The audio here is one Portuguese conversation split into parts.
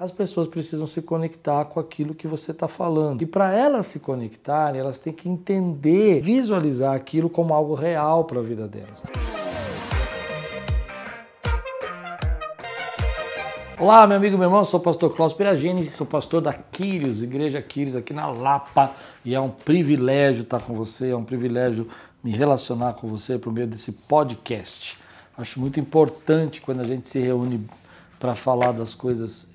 as pessoas precisam se conectar com aquilo que você está falando. E para elas se conectarem, elas têm que entender, visualizar aquilo como algo real para a vida delas. Olá, meu amigo, meu irmão, eu sou o pastor Cláudio Peragini, sou pastor da Quírios, Igreja Quírios aqui na Lapa, e é um privilégio estar com você, é um privilégio me relacionar com você por meio desse podcast. Acho muito importante quando a gente se reúne para falar das coisas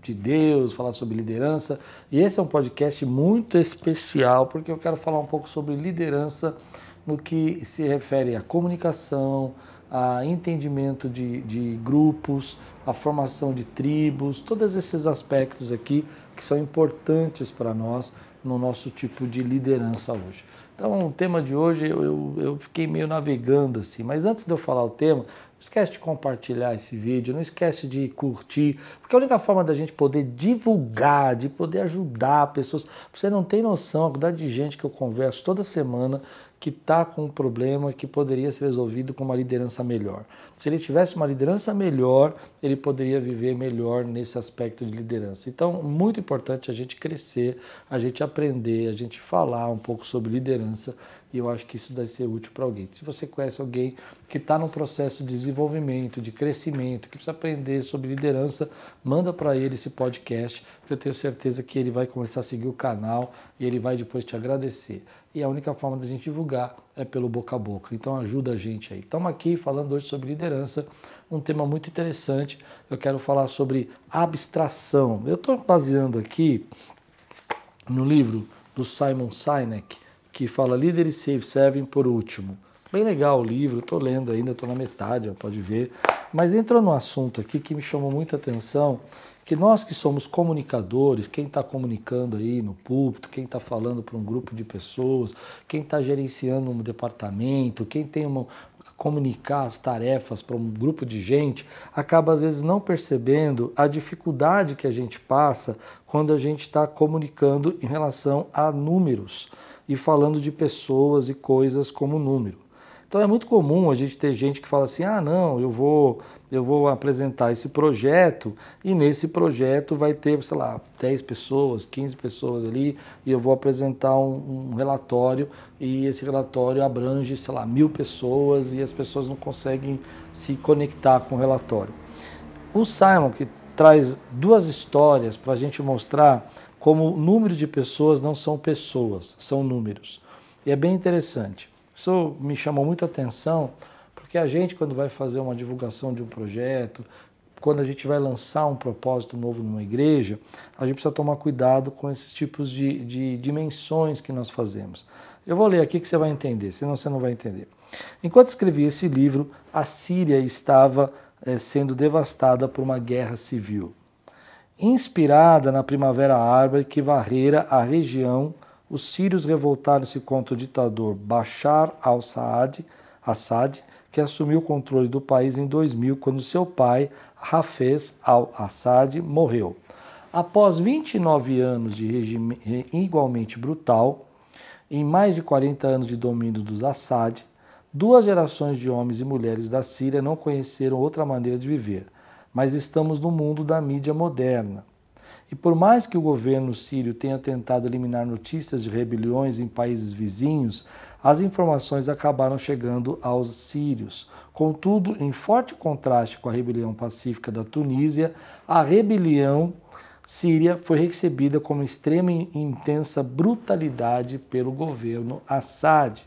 de Deus, falar sobre liderança, e esse é um podcast muito especial, porque eu quero falar um pouco sobre liderança no que se refere à comunicação, a entendimento de grupos, a formação de tribos, todos esses aspectos aqui que são importantes para nós no nosso tipo de liderança hoje. Então, o tema de hoje eu fiquei meio navegando assim, mas antes de eu falar o tema, não esquece de compartilhar esse vídeo, não esquece de curtir, porque a única forma da gente poder divulgar, de poder ajudar pessoas, você não tem noção a quantidade de gente que eu converso toda semana que está com um problema que poderia ser resolvido com uma liderança melhor. Se ele tivesse uma liderança melhor, ele poderia viver melhor nesse aspecto de liderança. Então, muito importante a gente crescer, a gente aprender, a gente falar um pouco sobre liderança, e eu acho que isso deve ser útil para alguém. Se você conhece alguém que está num processo de desenvolvimento, de crescimento, que precisa aprender sobre liderança, manda para ele esse podcast, que eu tenho certeza que ele vai começar a seguir o canal e ele vai depois te agradecer. E a única forma da gente divulgar é pelo boca a boca. Então ajuda a gente aí. Estamos aqui falando hoje sobre liderança, um tema muito interessante. Eu quero falar sobre abstração. Eu estou baseando aqui no livro do Simon Sinek, que fala Líderes Servem por Último. Bem legal o livro, estou lendo ainda, estou na metade, pode ver. Mas entrou num assunto aqui que me chamou muita atenção, que nós que somos comunicadores, quem está comunicando aí no púlpito, quem está falando para um grupo de pessoas, quem está gerenciando um departamento, quem tem comunicar as tarefas para um grupo de gente, acaba às vezes não percebendo a dificuldade que a gente passa quando a gente está comunicando em relação a números e falando de pessoas e coisas como número. Então é muito comum a gente ter gente que fala assim, não, eu vou apresentar esse projeto e nesse projeto vai ter, sei lá, 10 pessoas, 15 pessoas ali e eu vou apresentar um relatório e esse relatório abrange, sei lá, 1000 pessoas e as pessoas não conseguem se conectar com o relatório. O Simon, que traz duas histórias para a gente mostrar como o número de pessoas não são pessoas, são números. E é bem interessante. Isso me chamou muita atenção, porque a gente, quando vai fazer uma divulgação de um projeto, quando a gente vai lançar um propósito novo numa igreja, a gente precisa tomar cuidado com esses tipos de dimensões que nós fazemos. Eu vou ler aqui que você vai entender, senão você não vai entender. Enquanto escrevi esse livro, a Síria estava sendo devastada por uma guerra civil. Inspirada na Primavera Árabe que varrera a região, os sírios revoltaram-se contra o ditador Bashar al-Assad, que assumiu o controle do país em 2000, quando seu pai, Hafez al-Assad, morreu. Após 29 anos de regime igualmente brutal, em mais de 40 anos de domínio dos Assad, 2 gerações de homens e mulheres da Síria não conheceram outra maneira de viver. Mas estamos no mundo da mídia moderna. E por mais que o governo sírio tenha tentado eliminar notícias de rebeliões em países vizinhos, as informações acabaram chegando aos sírios. Contudo, em forte contraste com a rebelião pacífica da Tunísia, a rebelião síria foi recebida como extrema e intensa brutalidade pelo governo Assad.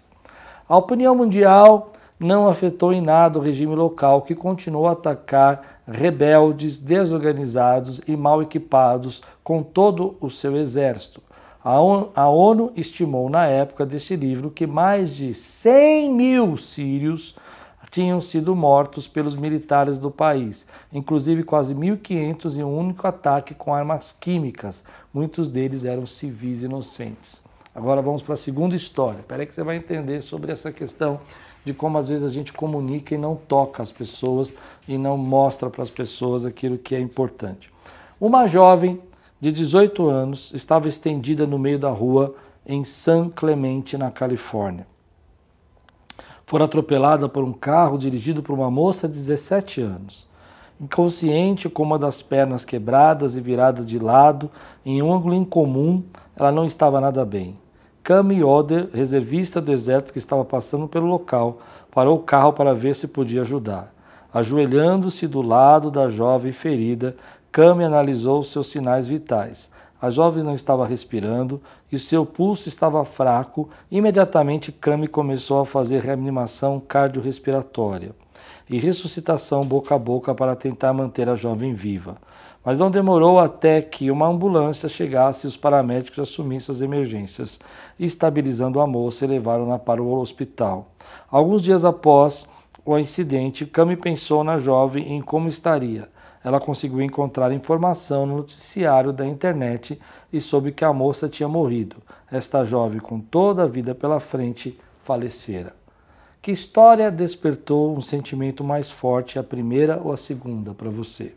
A opinião mundial não afetou em nada o regime local, que continuou a atacar rebeldes, desorganizados e mal equipados com todo o seu exército. A ONU estimou na época deste livro que mais de 100 mil sírios tinham sido mortos pelos militares do país, inclusive quase 1.500 em um único ataque com armas químicas. Muitos deles eram civis inocentes. Agora vamos para a segunda história. Espera aí que você vai entender sobre essa questão de como às vezes a gente comunica e não toca as pessoas e não mostra para as pessoas aquilo que é importante. Uma jovem de 18 anos estava estendida no meio da rua em San Clemente, na Califórnia. Foi atropelada por um carro dirigido por uma moça de 17 anos. Inconsciente, com uma das pernas quebradas e virada de lado, em um ângulo incomum, ela não estava nada bem. Cami Oder, reservista do exército que estava passando pelo local, parou o carro para ver se podia ajudar. Ajoelhando-se do lado da jovem ferida, Cami analisou seus sinais vitais. A jovem não estava respirando e seu pulso estava fraco. Imediatamente, Cami começou a fazer reanimação cardiorrespiratória e ressuscitação boca a boca para tentar manter a jovem viva. Mas não demorou até que uma ambulância chegasse e os paramédicos assumissem as emergências, estabilizando a moça e levaram-na para o hospital. Alguns dias após o incidente, Cami pensou na jovem e em como estaria. Ela conseguiu encontrar informação no noticiário da internet e soube que a moça tinha morrido. Esta jovem, com toda a vida pela frente, falecera. Que história despertou um sentimento mais forte, a primeira ou a segunda, para você?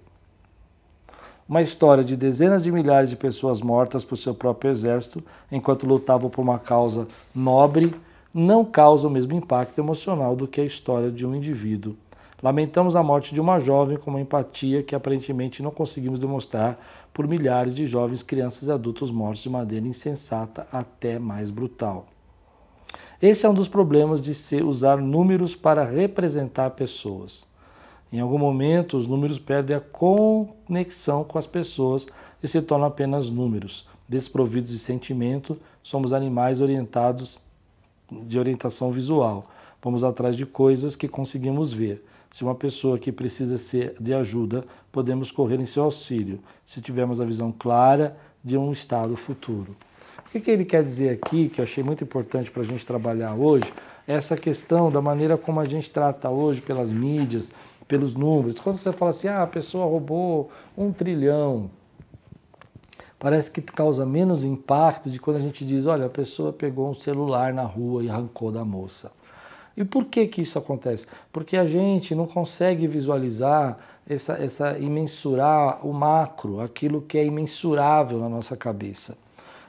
Uma história de dezenas de milhares de pessoas mortas por seu próprio exército, enquanto lutavam por uma causa nobre, não causa o mesmo impacto emocional do que a história de um indivíduo. Lamentamos a morte de uma jovem com uma empatia que aparentemente não conseguimos demonstrar por milhares de jovens, crianças e adultos mortos de maneira insensata, até mais brutal. Esse é um dos problemas de se usar números para representar pessoas. Em algum momento, os números perdem a conexão com as pessoas e se tornam apenas números. Desprovidos de sentimento, somos animais orientados de orientação visual. Vamos atrás de coisas que conseguimos ver. Se uma pessoa que precisa de ajuda, podemos correr em seu auxílio, se tivermos a visão clara de um estado futuro. O que ele quer dizer aqui, que eu achei muito importante para a gente trabalhar hoje, é essa questão da maneira como a gente trata hoje pelas mídias, pelos números. Quando você fala assim, a pessoa roubou 1 trilhão, parece que causa menos impacto de quando a gente diz, olha, a pessoa pegou um celular na rua e arrancou da moça. E por que isso acontece? Porque a gente não consegue visualizar e mensurar o macro, aquilo que é imensurável na nossa cabeça.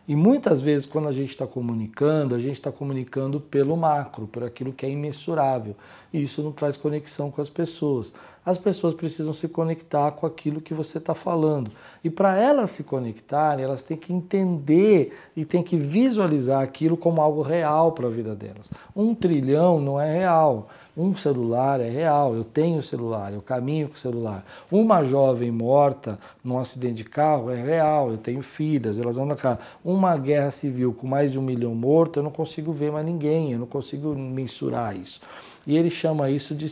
E muitas vezes, quando a gente está comunicando pelo macro, por aquilo que é imensurável. E isso não traz conexão com as pessoas. As pessoas precisam se conectar com aquilo que você está falando. E para elas se conectarem, elas têm que entender e têm que visualizar aquilo como algo real para a vida delas. 1 trilhão não é real. Um celular é real, eu tenho celular, eu caminho com o celular. Uma jovem morta num acidente de carro é real, eu tenho filhas, elas andam na casa. Uma guerra civil com mais de 1 milhão morto, eu não consigo ver mais ninguém, eu não consigo mensurar isso. E ele chama isso de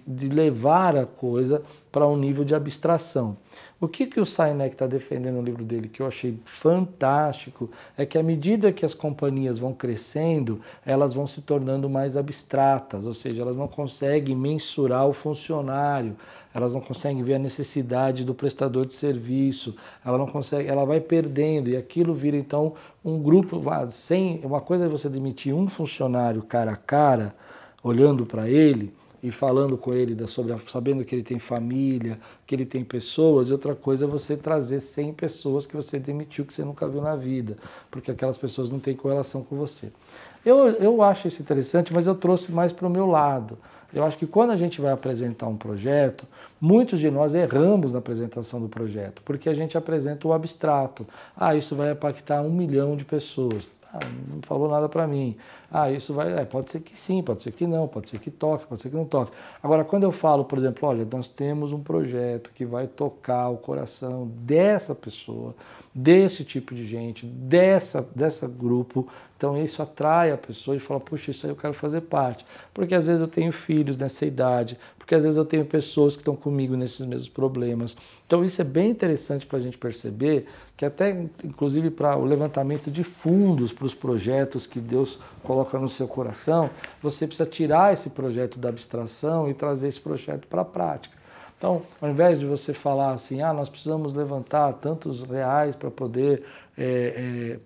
de levar a coisa para um nível de abstração. O que o Sinek está defendendo no livro dele, que eu achei fantástico, é que à medida que as companhias vão crescendo, elas vão se tornando mais abstratas, ou seja, elas não conseguem mensurar o funcionário, elas não conseguem ver a necessidade do prestador de serviço, ela vai perdendo, e aquilo vira então um grupo, uma coisa é você demitir um funcionário cara a cara, olhando para ele, e falando com ele sabendo que ele tem família, que ele tem pessoas, e outra coisa é você trazer 100 pessoas que você demitiu, que você nunca viu na vida, porque aquelas pessoas não têm correlação com você. Eu acho isso interessante, mas eu trouxe mais para o meu lado. Eu acho que quando a gente vai apresentar um projeto, muitos de nós erramos na apresentação do projeto, porque a gente apresenta o abstrato. Isso vai impactar 1 milhão de pessoas. Não falou nada para mim. Isso vai... pode ser que sim, pode ser que não, pode ser que toque, pode ser que não toque. Agora, quando eu falo, por exemplo, olha, nós temos um projeto que vai tocar o coração dessa pessoa, desse tipo de gente, dessa grupo, então isso atrai a pessoa e fala, puxa, isso aí eu quero fazer parte. Porque às vezes eu tenho filhos nessa idade, porque às vezes eu tenho pessoas que estão comigo nesses mesmos problemas. Então isso é bem interessante para a gente perceber que até, inclusive, para o levantamento de fundos para os projetos que Deus coloca no seu coração, você precisa tirar esse projeto da abstração e trazer esse projeto para a prática. Então, ao invés de você falar assim, nós precisamos levantar tantos reais para poder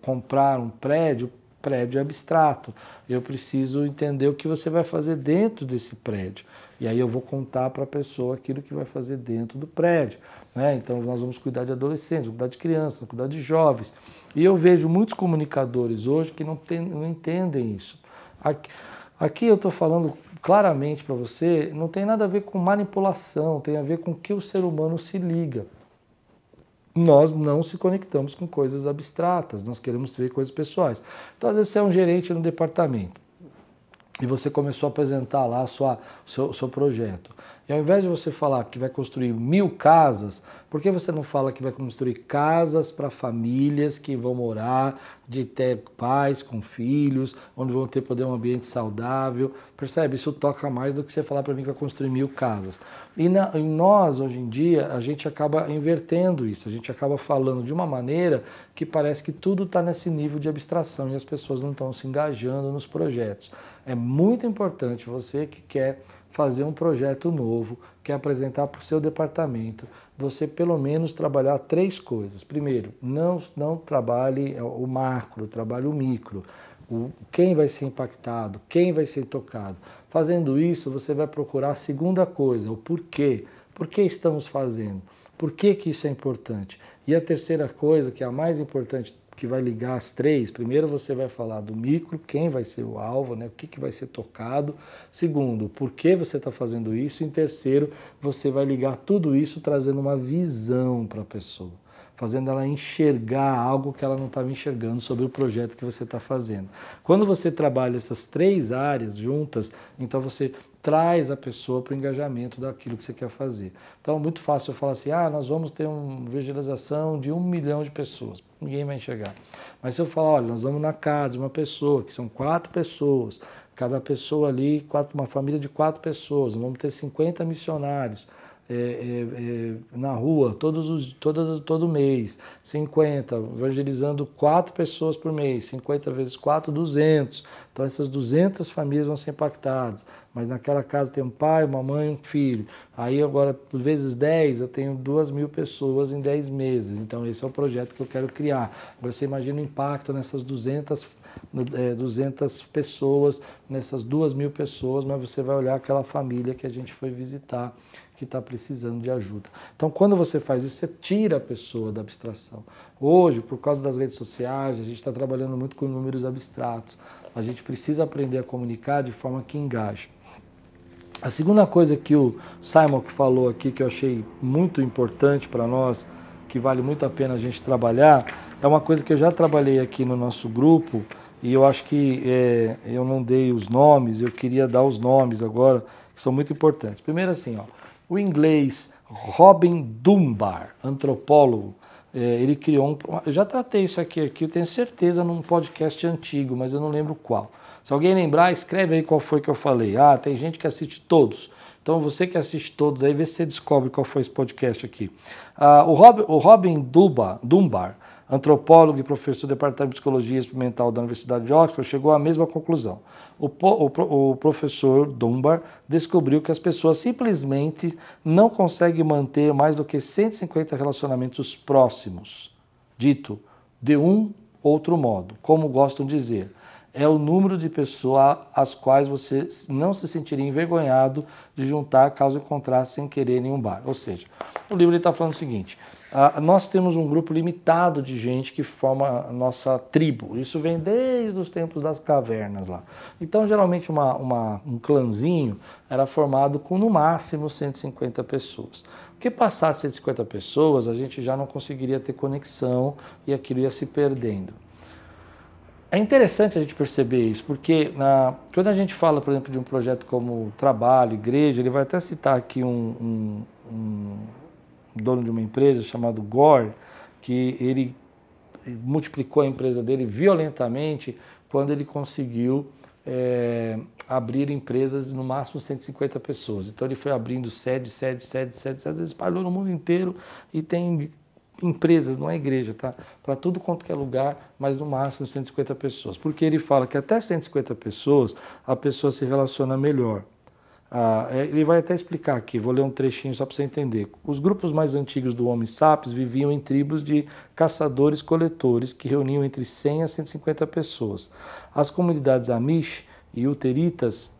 comprar um prédio é abstrato. Eu preciso entender o que você vai fazer dentro desse prédio. E aí eu vou contar para a pessoa aquilo que vai fazer dentro do prédio. Né? Então, nós vamos cuidar de adolescentes, vamos cuidar de crianças, vamos cuidar de jovens. E eu vejo muitos comunicadores hoje que não entendem isso. Aqui eu estou falando claramente para você, não tem nada a ver com manipulação, tem a ver com que o ser humano se liga. Nós não se conectamos com coisas abstratas, nós queremos ver coisas pessoais. Então, às vezes, você é um gerente no departamento e você começou a apresentar lá o seu projeto. E ao invés de você falar que vai construir 1000 casas, por que você não fala que vai construir casas para famílias que vão morar, de ter pais com filhos, onde vão ter um ambiente saudável? Percebe? Isso toca mais do que você falar para mim que vai construir 1000 casas. E nós, hoje em dia, a gente acaba invertendo isso, a gente acaba falando de uma maneira que parece que tudo está nesse nível de abstração e as pessoas não estão se engajando nos projetos. É muito importante você que quer fazer um projeto novo, quer apresentar para o seu departamento, você pelo menos trabalhar 3 coisas. Primeiro, não trabalhe o macro, trabalhe o micro. Quem vai ser impactado, quem vai ser tocado. Fazendo isso, você vai procurar a segunda coisa, o porquê. Por que estamos fazendo? Por que isso é importante? E a terceira coisa, que é a mais importante, que vai ligar as 3, primeiro você vai falar do micro, quem vai ser o alvo, né? O que vai ser tocado. Segundo, por que você está fazendo isso. E em terceiro, você vai ligar tudo isso trazendo uma visão para a pessoa, fazendo ela enxergar algo que ela não estava enxergando sobre o projeto que você está fazendo. Quando você trabalha essas 3 áreas juntas, então você traz a pessoa para o engajamento daquilo que você quer fazer. Então é muito fácil eu falar assim, nós vamos ter uma visualização de 1 milhão de pessoas. Ninguém vai enxergar. Mas se eu falar, olha, nós vamos na casa de uma pessoa, que são 4 pessoas, cada pessoa ali, uma família de 4 pessoas, vamos ter 50 missionários na rua, todo mês, 50, evangelizando 4 pessoas por mês, 50 vezes 4, 200. Então essas 200 famílias vão ser impactadas, mas naquela casa tem um pai, uma mãe e um filho. Aí agora, vezes 10, eu tenho 2.000 pessoas em 10 meses. Então esse é o projeto que eu quero criar. Agora você imagina o impacto nessas 200 pessoas, nessas 2.000 pessoas, mas você vai olhar aquela família que a gente foi visitar, que está precisando de ajuda. Então, quando você faz isso, você tira a pessoa da abstração. Hoje, por causa das redes sociais, a gente está trabalhando muito com números abstratos. A gente precisa aprender a comunicar de forma que engaje. A segunda coisa que o Simon falou aqui, que eu achei muito importante para nós, que vale muito a pena a gente trabalhar, é uma coisa que eu já trabalhei aqui no nosso grupo, e eu acho que eu não dei os nomes, eu queria dar os nomes agora, que são muito importantes. Primeiro assim, o inglês Robin Dunbar, antropólogo, ele criou eu já tratei isso aqui, eu tenho certeza num podcast antigo, mas eu não lembro qual. Se alguém lembrar, escreve aí qual foi que eu falei. Tem gente que assiste todos. Então você que assiste todos aí, vê se você descobre qual foi esse podcast aqui. O Robin Dunbar, antropólogo e professor do Departamento de Psicologia Experimental da Universidade de Oxford, chegou à mesma conclusão. O professor Dunbar descobriu que as pessoas simplesmente não conseguem manter mais do que 150 relacionamentos próximos, dito de um outro modo, como gostam de dizer. É o número de pessoas às quais você não se sentiria envergonhado de juntar caso encontrasse sem querer em um bar. Ou seja, o livro está falando o seguinte, nós temos um grupo limitado de gente que forma a nossa tribo. Isso vem desde os tempos das cavernas lá. Então, geralmente, um clãzinho era formado com, no máximo, 150 pessoas. Porque passar de 150 pessoas, a gente já não conseguiria ter conexão e aquilo ia se perdendo. É interessante a gente perceber isso, porque quando a gente fala, por exemplo, de um projeto como trabalho, igreja, ele vai até citar aqui um dono de uma empresa chamado Gore, que ele multiplicou a empresa dele violentamente quando ele conseguiu abrir empresas de no máximo 150 pessoas. Então ele foi abrindo sede, ele espalhou no mundo inteiro e tem empresas, não é igreja, tá? Para tudo quanto que é lugar, mas no máximo 150 pessoas. Porque ele fala que até 150 pessoas a pessoa se relaciona melhor. Ele vai até explicar aqui, vou ler um trechinho só para você entender. Os grupos mais antigos do Homo sapiens viviam em tribos de caçadores-coletores que reuniam entre 100 a 150 pessoas. As comunidades Amish e Uteritas,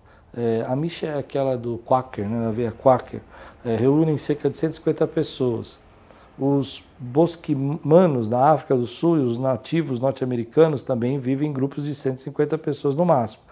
Amish é aquela do Quaker, né, da veia Quaker, reúnem cerca de 150 pessoas. Os bosquimanos da África do Sul e os nativos norte-americanos também vivem em grupos de 150 pessoas no máximo.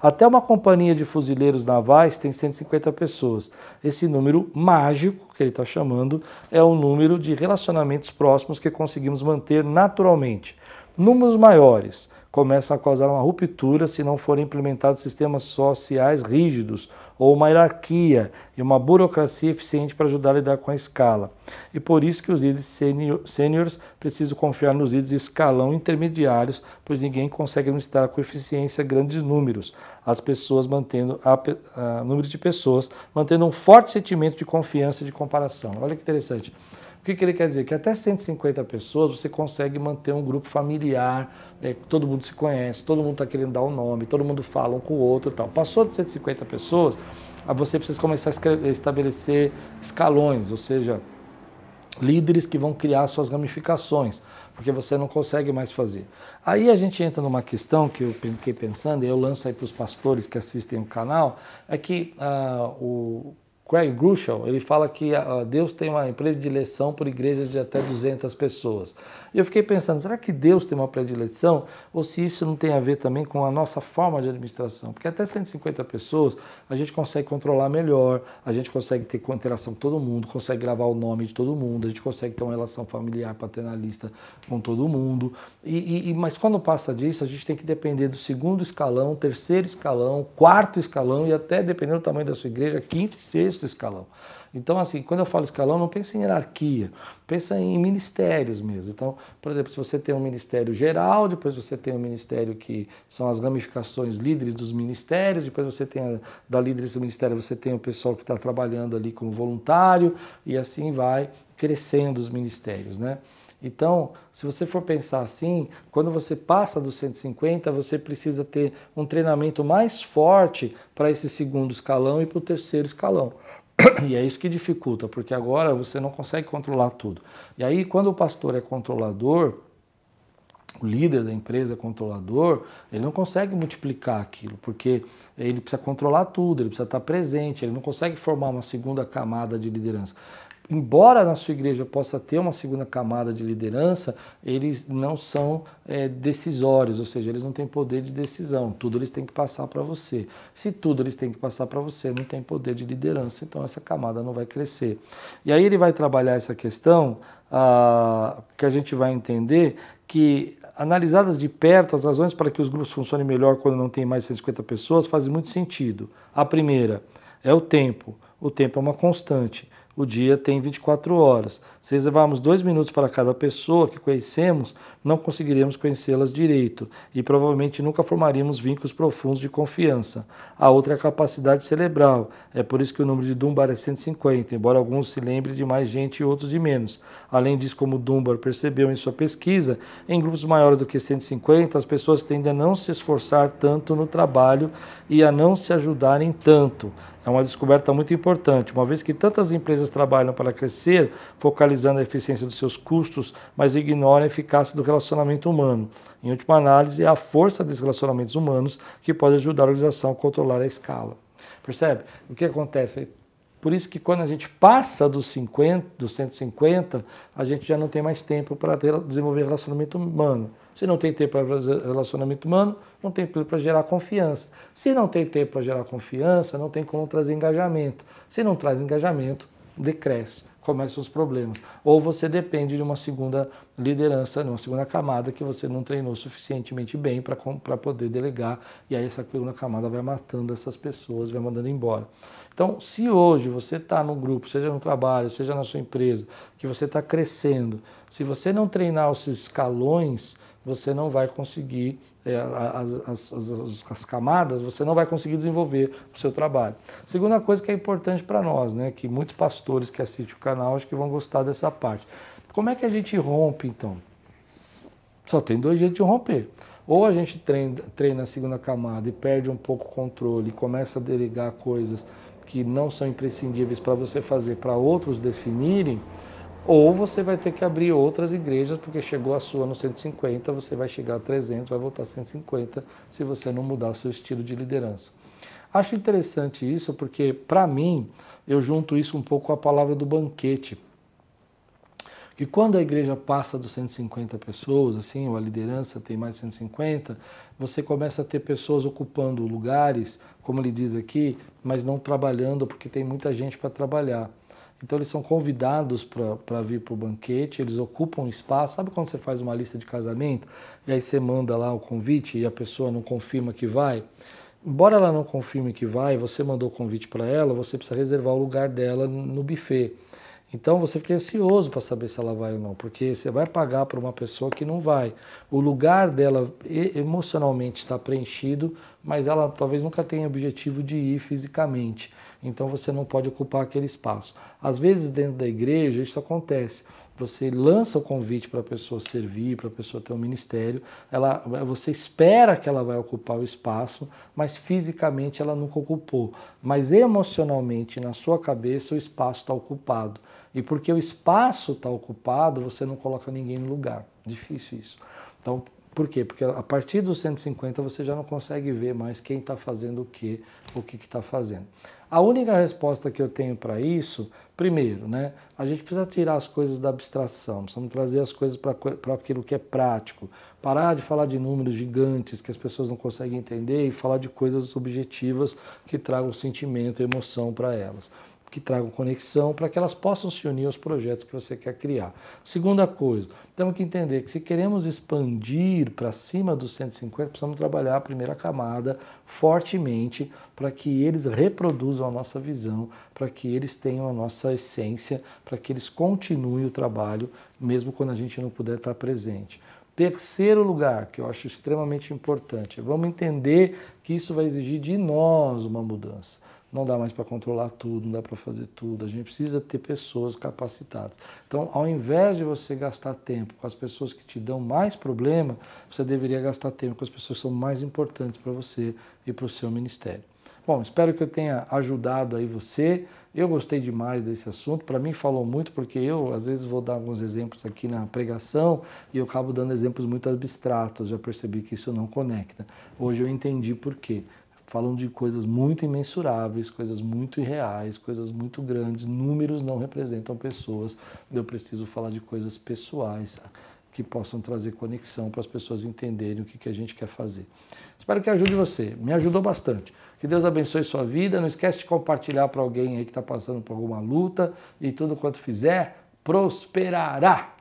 Até uma companhia de fuzileiros navais tem 150 pessoas. Esse número mágico, que ele está chamando, é o número de relacionamentos próximos que conseguimos manter naturalmente. Números maiores começam a causar uma ruptura se não forem implementados sistemas sociais rígidos ou uma hierarquia e uma burocracia eficiente para ajudar a lidar com a escala. E por isso que os líderes sêniores precisam confiar nos líderes de escalão intermediários, pois ninguém consegue administrar com eficiência grandes números. As pessoas mantendo números de pessoas, mantendo um forte sentimento de confiança e de comparação. Olha que interessante. O que ele quer dizer? Que até 150 pessoas você consegue manter um grupo familiar, todo mundo se conhece, todo mundo está querendo dar o nome, todo mundo fala um com o outro e tal. Passou de 150 pessoas, você precisa começar a estabelecer escalões, ou seja, líderes que vão criar suas ramificações, porque você não consegue mais fazer. Aí a gente entra numa questão que eu fiquei pensando, e eu lanço aí para os pastores que assistem o canal, é que o Craig Groeschel, ele fala que Deus tem uma predileção por igrejas de até 200 pessoas. E eu fiquei pensando, será que Deus tem uma predileção? Ou se isso não tem a ver também com a nossa forma de administração? Porque até 150 pessoas a gente consegue controlar melhor, a gente consegue ter interação com todo mundo, consegue gravar o nome de todo mundo, a gente consegue ter uma relação familiar, paternalista com todo mundo. Mas quando passa disso, a gente tem que depender do segundo escalão, terceiro escalão, quarto escalão e até, dependendo do tamanho da sua igreja, quinto e sexto escalão. Então, assim, quando eu falo escalão, não pensa em hierarquia, pensa em ministérios mesmo. Então, por exemplo, se você tem um ministério geral, depois você tem um ministério que são as ramificações líderes dos ministérios, depois você tem da líderes do ministério, você tem o pessoal que está trabalhando ali como voluntário, e assim vai crescendo os ministérios, né? Então, se você for pensar assim, quando você passa dos 150, você precisa ter um treinamento mais forte para esse segundo escalão e para o terceiro escalão. E é isso que dificulta, porque agora você não consegue controlar tudo. E aí, quando o pastor é controlador, o líder da empresa é controlador, ele não consegue multiplicar aquilo, porque ele precisa controlar tudo, ele precisa estar presente, ele não consegue formar uma segunda camada de liderança. Embora na sua igreja possa ter uma segunda camada de liderança, eles não são decisórios, ou seja, eles não têm poder de decisão, tudo eles têm que passar para você. Se tudo eles têm que passar para você, não tem poder de liderança, então essa camada não vai crescer. E aí ele vai trabalhar essa questão que a gente vai entender que, analisadas de perto, as razões para que os grupos funcionem melhor quando não tem mais 150 pessoas fazem muito sentido. A primeira é o tempo. O tempo é uma constante. O dia tem 24 horas. Se reservarmos 2 minutos para cada pessoa que conhecemos, não conseguiríamos conhecê-las direito e provavelmente nunca formaríamos vínculos profundos de confiança. A outra é a capacidade cerebral. É por isso que o número de Dunbar é 150, embora alguns se lembrem de mais gente e outros de menos. Além disso, como Dunbar percebeu em sua pesquisa, em grupos maiores do que 150, as pessoas tendem a não se esforçar tanto no trabalho e a não se ajudarem tanto. É uma descoberta muito importante, uma vez que tantas empresas trabalham para crescer, focalizando a eficiência dos seus custos, mas ignoram a eficácia do relacionamento humano. Em última análise, é a força desses relacionamentos humanos que pode ajudar a organização a controlar a escala. Percebe? O que acontece? Por isso que quando a gente passa dos 150, a gente já não tem mais tempo para desenvolver relacionamento humano. Se não tem tempo para relacionamento humano, não tem tempo para gerar confiança. Se não tem tempo para gerar confiança, não tem como trazer engajamento. Se não traz engajamento, decresce, começam os problemas. Ou você depende de uma segunda liderança, de uma segunda camada que você não treinou suficientemente bem para poder delegar, e aí essa segunda camada vai matando essas pessoas, vai mandando embora. Então, se hoje você está num grupo, seja no trabalho, seja na sua empresa, que você está crescendo, se você não treinar esses escalões, você não vai conseguir, as camadas, você não vai conseguir desenvolver o seu trabalho. Segunda coisa que é importante para nós, né, que muitos pastores que assistem o canal acho que vão gostar dessa parte. Como é que a gente rompe, então? Só tem 2 jeitos de romper. Ou a gente treina a segunda camada e perde um pouco o controle e começa a delegar coisas que não são imprescindíveis para você fazer, para outros definirem, ou você vai ter que abrir outras igrejas, porque chegou a sua no 150, você vai chegar a 300, vai voltar a 150, se você não mudar o seu estilo de liderança. Acho interessante isso, porque, para mim, eu junto isso um pouco com a palavra do banquete. que quando a igreja passa dos 150 pessoas, assim, ou a liderança tem mais de 150, você começa a ter pessoas ocupando lugares, como ele diz aqui, mas não trabalhando porque tem muita gente para trabalhar. Então eles são convidados para vir para o banquete, eles ocupam espaço. Sabe quando você faz uma lista de casamento e aí você manda lá o convite e a pessoa não confirma que vai? Embora ela não confirme que vai, você mandou o convite para ela, você precisa reservar o lugar dela no buffet. Então você fica ansioso para saber se ela vai ou não, porque você vai pagar para uma pessoa que não vai. O lugar dela emocionalmente está preenchido, mas ela talvez nunca tenha objetivo de ir fisicamente. Então você não pode ocupar aquele espaço. Às vezes dentro da igreja isso acontece. Você lança o convite para a pessoa servir, para a pessoa ter um ministério, você espera que ela vai ocupar o espaço, mas fisicamente ela nunca ocupou. Mas emocionalmente, na sua cabeça, o espaço está ocupado. E porque o espaço está ocupado, você não coloca ninguém no lugar. Difícil isso. Então, por quê? Porque a partir dos 150 você já não consegue ver mais quem está fazendo o que está fazendo. A única resposta que eu tenho para isso, primeiro, né, a gente precisa tirar as coisas da abstração, precisamos trazer as coisas para aquilo que é prático, parar de falar de números gigantes que as pessoas não conseguem entender e falar de coisas objetivas que tragam sentimento e emoção para elas, que tragam conexão para que elas possam se unir aos projetos que você quer criar. Segunda coisa, temos que entender que se queremos expandir para cima dos 150, precisamos trabalhar a primeira camada fortemente para que eles reproduzam a nossa visão, para que eles tenham a nossa essência, para que eles continuem o trabalho, mesmo quando a gente não puder estar presente. Terceiro lugar, que eu acho extremamente importante, vamos entender que isso vai exigir de nós uma mudança. Não dá mais para controlar tudo, não dá para fazer tudo, a gente precisa ter pessoas capacitadas. Então, ao invés de você gastar tempo com as pessoas que te dão mais problema, você deveria gastar tempo com as pessoas que são mais importantes para você e para o seu ministério. Bom, espero que eu tenha ajudado aí você. Eu gostei demais desse assunto, para mim falou muito, porque eu às vezes vou dar alguns exemplos aqui na pregação e eu acabo dando exemplos muito abstratos, já percebi que isso não conecta. Hoje eu entendi por quê. Falam de coisas muito imensuráveis, coisas muito irreais, coisas muito grandes, números não representam pessoas, eu preciso falar de coisas pessoais que possam trazer conexão para as pessoas entenderem o que a gente quer fazer. Espero que ajude você, me ajudou bastante. Que Deus abençoe sua vida, não esquece de compartilhar para alguém aí que está passando por alguma luta e tudo quanto fizer, prosperará!